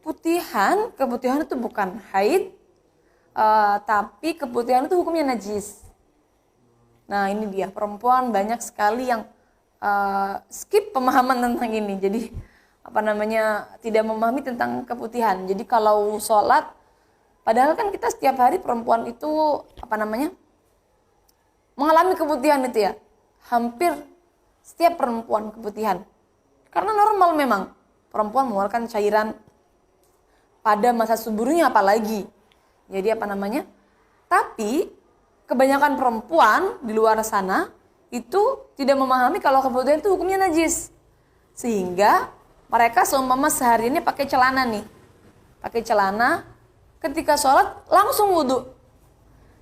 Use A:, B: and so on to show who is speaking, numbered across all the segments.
A: keputihan itu bukan haid, tapi keputihan itu hukumnya najis. Nah ini dia, perempuan banyak sekali yang skip pemahaman tentang ini. Jadi tidak memahami tentang keputihan. Jadi kalau sholat, padahal kan kita setiap hari perempuan itu mengalami keputihan itu ya. Hampir setiap perempuan keputihan. Karena normal memang perempuan mengeluarkan cairan pada masa suburnya apalagi. Jadi tapi kebanyakan perempuan di luar sana itu tidak memahami kalau keputihan itu hukumnya najis. Sehingga mereka seumpama sehari ini pakai celana nih. Pakai celana, ketika sholat langsung wudhu.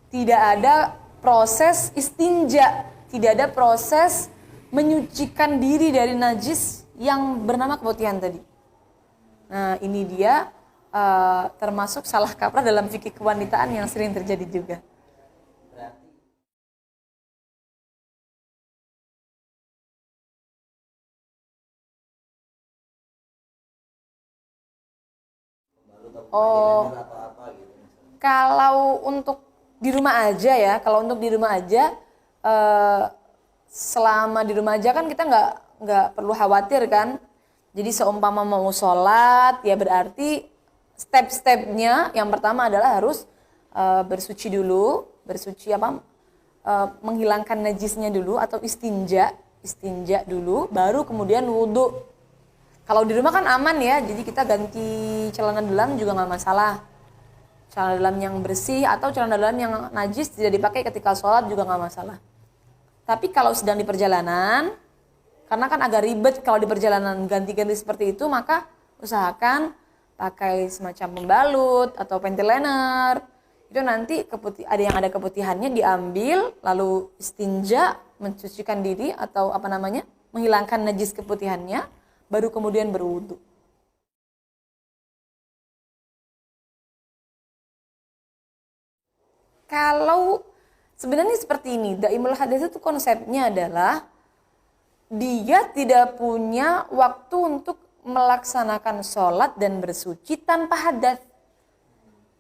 A: Tidak ada proses istinja, tidak ada proses menyucikan diri dari najis yang bernama keputihan tadi. Nah ini dia termasuk salah kaprah dalam fikih kewanitaan yang sering terjadi juga. Oh, kalau untuk di rumah aja ya, selama di rumah aja kan kita nggak perlu khawatir kan. Jadi seumpama mau sholat ya berarti step-stepnya yang pertama adalah harus bersuci dulu, menghilangkan najisnya dulu atau istinja dulu, baru kemudian wudhu. Kalau di rumah kan aman ya, jadi kita ganti celana dalam juga nggak masalah. Celana dalam yang bersih atau celana dalam yang najis tidak dipakai ketika sholat juga nggak masalah. Tapi kalau sedang di perjalanan, karena kan agak ribet kalau di perjalanan ganti-ganti seperti itu, maka usahakan pakai semacam pembalut atau panty liner. Itu nanti ada keputihannya diambil, lalu istinja, mencucikan diri atau menghilangkan najis keputihannya, baru kemudian berwudu. Kalau sebenarnya seperti ini, daimul hadas itu konsepnya adalah dia tidak punya waktu untuk melaksanakan sholat dan bersuci tanpa hadas.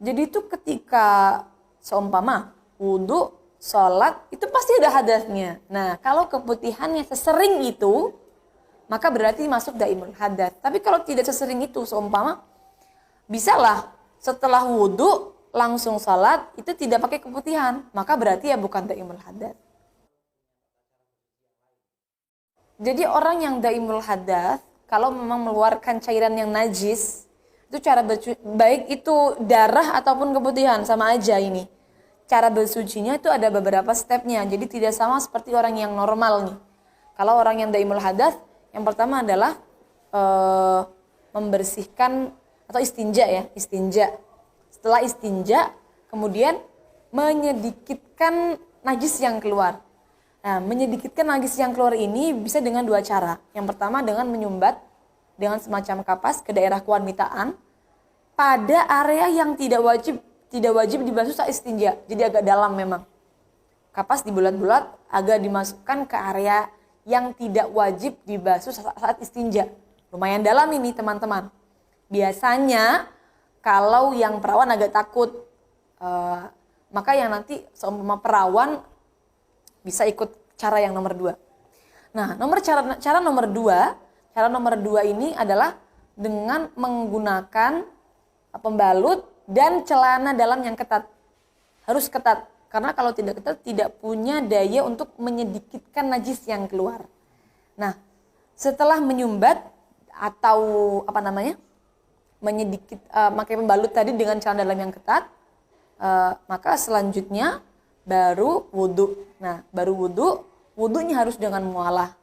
A: Jadi itu ketika seumpama wudu, sholat, itu pasti ada hadasnya. Nah kalau keputihannya sesering itu, maka berarti masuk daimul hadas. Tapi kalau tidak sesering itu, seumpama bisalah setelah wudu langsung sholat, itu tidak pakai keputihan, maka berarti ya bukan daimul hadas. Jadi orang yang daimul hadas, kalau memang mengeluarkan cairan yang najis, itu cara baik itu darah ataupun keputihan sama aja ini. Cara bersucinya itu ada beberapa stepnya, jadi tidak sama seperti orang yang normal nih. Kalau orang yang daimul hadas, yang pertama adalah membersihkan atau istinja. Setelah istinja, kemudian menyedikitkan najis yang keluar. Nah, menyedikitkan najis yang keluar ini bisa dengan dua cara. Yang pertama dengan menyumbat dengan semacam kapas ke daerah kewanitaan pada area yang tidak wajib dibasuh saat istinja. Jadi agak dalam memang. Kapas dibulat-bulat agak dimasukkan ke area yang tidak wajib dibasuh saat istinja. Lumayan dalam ini teman-teman. Biasanya kalau yang perawan agak takut, maka yang nanti seumpama perawan bisa ikut cara yang nomor 2. Nah, cara nomor 2 ini adalah dengan menggunakan pembalut dan celana dalam yang ketat. Harus ketat, karena kalau tidak ketat tidak punya daya untuk menyedikitkan najis yang keluar. Nah, setelah menyumbat atau pakai pembalut tadi dengan celana dalam yang ketat, maka selanjutnya baru wudhu. Nah, baru wudhunya harus dengan mualah.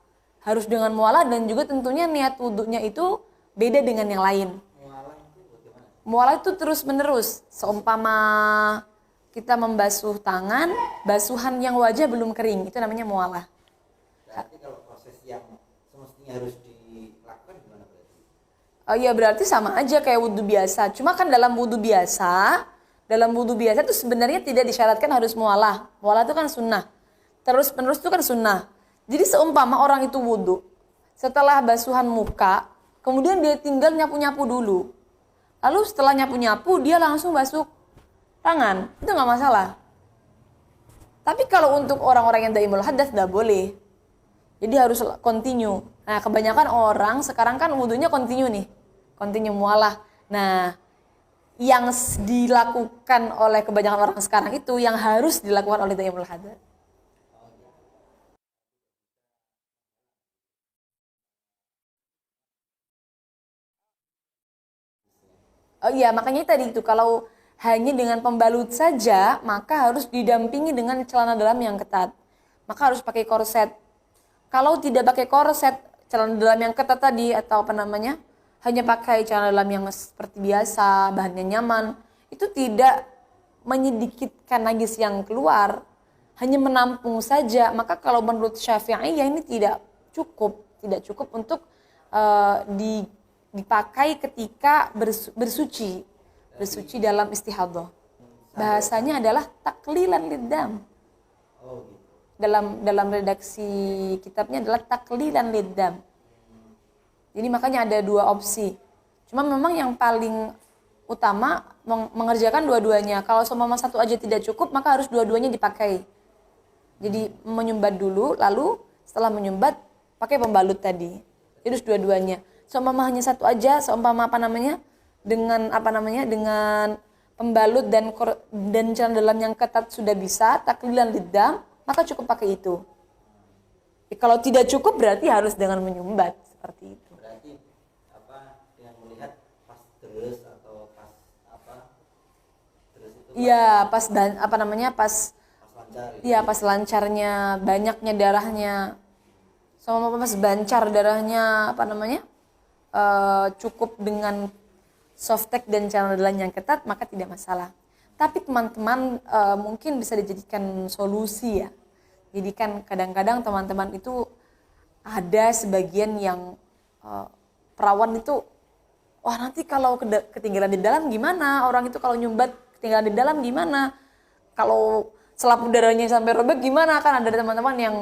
A: Harus dengan mualah dan juga tentunya niat wudhunya itu beda dengan yang lain. Mualah itu terus menerus. Seumpama kita membasuh tangan, basuhan yang wajah belum kering, itu namanya mualah.
B: Berarti kalau proses yang semestinya harus dilakukan gimana berarti?
A: Ya berarti sama aja kayak wudhu biasa. Cuma kan dalam wudhu biasa itu sebenarnya tidak disyaratkan harus mualah. Mualah itu kan sunnah. Terus penerus itu kan sunnah. Jadi seumpama orang itu wudhu, setelah basuhan muka, kemudian dia tinggal nyapu-nyapu dulu. lalu setelah nyapu-nyapu dia langsung basuh tangan, itu nggak masalah. Tapi kalau untuk orang-orang yang daimul hadas nggak boleh. Jadi harus continue. Nah, kebanyakan orang sekarang kan wudunya continue nih. Continue mualah. Nah, yang dilakukan oleh kebanyakan orang sekarang itu yang harus dilakukan oleh daimul hadas. Oh iya, makanya tadi itu kalau hanya dengan pembalut saja, maka harus didampingi dengan celana dalam yang ketat. Maka harus pakai korset. Kalau tidak pakai korset, celana dalam yang ketat tadi atau apa namanya, hanya pakai celana dalam yang seperti biasa, bahannya nyaman, itu tidak menyedikitkan najis yang keluar, hanya menampung saja. Maka kalau menurut Syafi'i ya ini tidak cukup untuk dipakai ketika bersuci dalam istihadah. Bahasanya adalah taklilan liddam.
B: Oh gitu.
A: Dalam redaksi kitabnya adalah taklilan liddam. Jadi makanya ada dua opsi. Cuma memang yang paling utama mengerjakan dua-duanya. Kalau seumpama satu aja tidak cukup, maka harus dua-duanya dipakai. Jadi menyumbat dulu, lalu setelah menyumbat pakai pembalut tadi. Jadi harus dua-duanya. Seumpama hanya satu aja, seumpama dengan pembalut dan celana dalam yang ketat sudah bisa taklilan liddam, maka cukup pakai itu. Kalau tidak cukup berarti harus dengan menyumbat seperti itu.
B: Berarti dengan melihat pas terus atau pas terus itu
A: Iya, pas
B: lancar gitu.
A: iya pas lancarnya, banyaknya darahnya. Sama pas bancar darahnya cukup dengan softtek dan celana dalam yang ketat, maka tidak masalah. Tapi teman-teman mungkin bisa dijadikan solusi ya. Jadi kan kadang-kadang teman-teman itu ada sebagian yang perawan itu, wah nanti kalau ketinggalan di dalam gimana? Orang itu kalau nyumbat ketinggalan di dalam gimana? Kalau selap udaranya sampai robek gimana? Kan ada teman-teman yang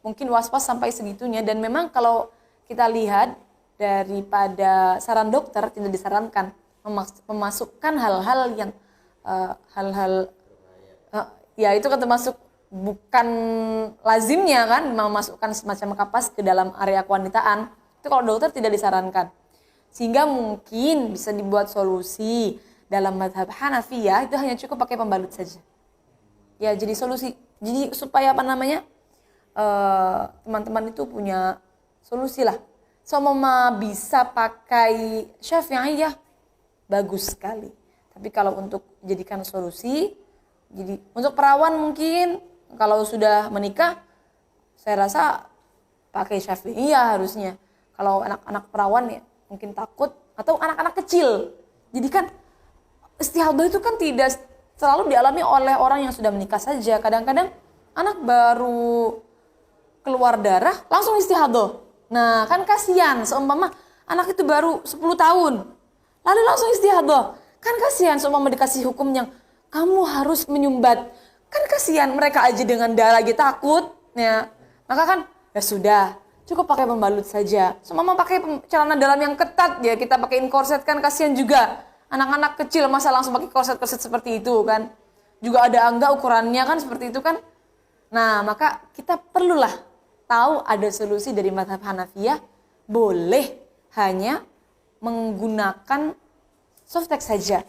A: mungkin was-was sampai segitunya. Dan memang kalau kita lihat daripada saran dokter tidak disarankan memasukkan hal-hal yang ya itu kan termasuk bukan lazimnya kan memasukkan semacam kapas ke dalam area kewanitaan. Itu kalau dokter tidak disarankan. Sehingga mungkin bisa dibuat solusi dalam mazhab Hanafiyah itu hanya cukup pakai pembalut saja. Ya jadi solusi. Jadi supaya teman-teman itu punya solusi lah. Seumpama bisa pakai Syafi'iyah bagus sekali. Tapi kalau untuk jadikan solusi, jadi untuk perawan mungkin kalau sudah menikah, saya rasa pakai Syafi'iyah harusnya. Kalau anak-anak perawan ya mungkin takut, atau anak-anak kecil. Jadi kan istihadah itu kan tidak selalu dialami oleh orang yang sudah menikah saja. Kadang-kadang anak baru keluar darah langsung istihadah. Nah kan kasihan, seumpama anak itu baru 10 tahun lalu langsung istihadah. Kan kasihan seumpama dikasih hukum yang kamu harus menyumbat. Kan kasihan mereka aja dengan darah aja takut ya. Maka kan ya sudah, cukup pakai pembalut saja. Seumpama pakai celana dalam yang ketat ya, kita pakaiin korset kan kasihan juga. Anak-anak kecil masa langsung pakai korset-korset seperti itu kan. Juga ada angga ukurannya kan seperti itu kan. Nah, maka kita perlulah tahu ada solusi dari mazhab Hanafiyah, boleh hanya menggunakan softtek saja.